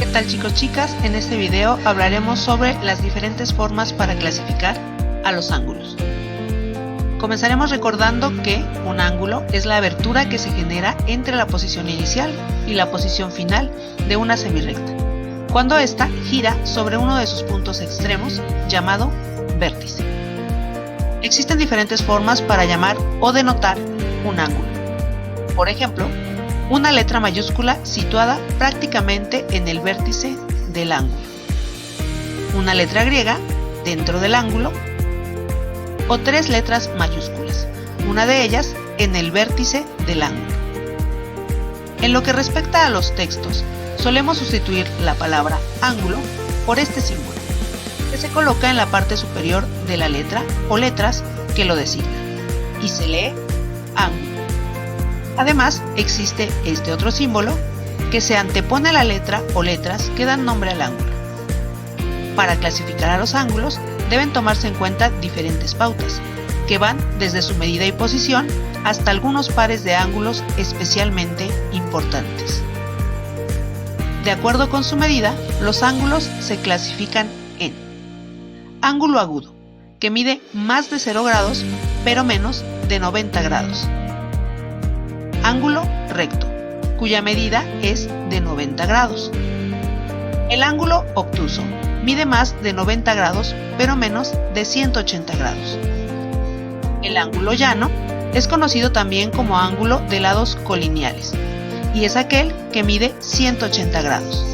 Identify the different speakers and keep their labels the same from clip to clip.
Speaker 1: ¿Qué tal, chicos, chicas? En este video hablaremos sobre las diferentes formas para clasificar a los ángulos. Comenzaremos recordando que un ángulo es la abertura que se genera entre la posición inicial y la posición final de una semirrecta, cuando ésta gira sobre uno de sus puntos extremos, llamado vértice. Existen diferentes formas para llamar o denotar un ángulo. Por ejemplo, una letra mayúscula situada prácticamente en el vértice del ángulo, una letra griega dentro del ángulo, o tres letras mayúsculas, una de ellas en el vértice del ángulo. En lo que respecta a los textos, solemos sustituir la palabra ángulo por este símbolo, que se coloca en la parte superior de la letra o letras que lo designan, y se lee ángulo. Además, existe este otro símbolo que se antepone a la letra o letras que dan nombre al ángulo. Para clasificar a los ángulos deben tomarse en cuenta diferentes pautas, que van desde su medida y posición hasta algunos pares de ángulos especialmente importantes. De acuerdo con su medida, los ángulos se clasifican en ángulo agudo, que mide más de 0 grados, pero menos de 90 grados. Ángulo recto, cuya medida es de 90 grados. El ángulo obtuso mide más de 90 grados, pero menos de 180 grados. El ángulo llano es conocido también como ángulo de lados colineales, y es aquel que mide 180 grados.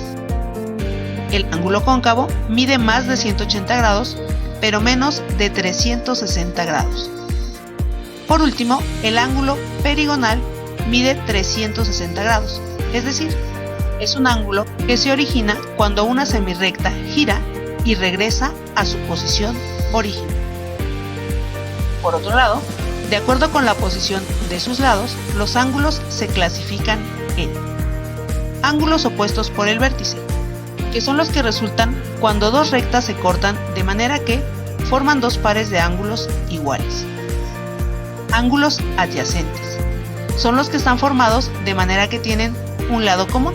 Speaker 1: El ángulo cóncavo mide más de 180 grados, pero menos de 360 grados. Por último, el ángulo perigonal mide 360 grados, es decir, es un ángulo que se origina cuando una semirrecta gira y regresa a su posición original. Por otro lado, de acuerdo con la posición de sus lados, los ángulos se clasifican en ángulos opuestos por el vértice, que son los que resultan cuando dos rectas se cortan de manera que forman dos pares de ángulos iguales. Ángulos adyacentes son los que están formados de manera que tienen un lado común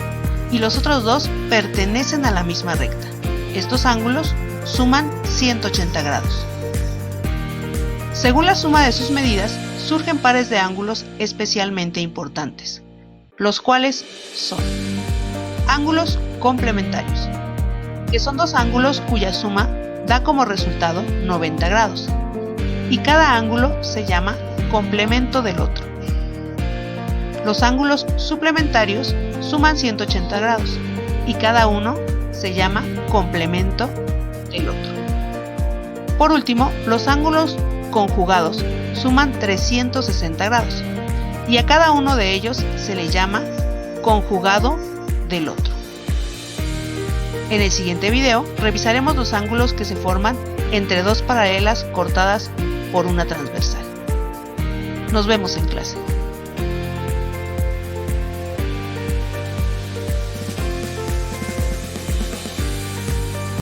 Speaker 1: y los otros dos pertenecen a la misma recta. Estos ángulos suman 180 grados. Según la suma de sus medidas, surgen pares de ángulos especialmente importantes, los cuales son ángulos complementarios, que son dos ángulos cuya suma da como resultado 90 grados, y cada ángulo se llama complemento del otro. Los ángulos suplementarios suman 180 grados y cada uno se llama complemento del otro. Por último, los ángulos conjugados suman 360 grados y a cada uno de ellos se le llama conjugado del otro. En el siguiente video revisaremos los ángulos que se forman entre dos paralelas cortadas por una transversal. Nos vemos en clase.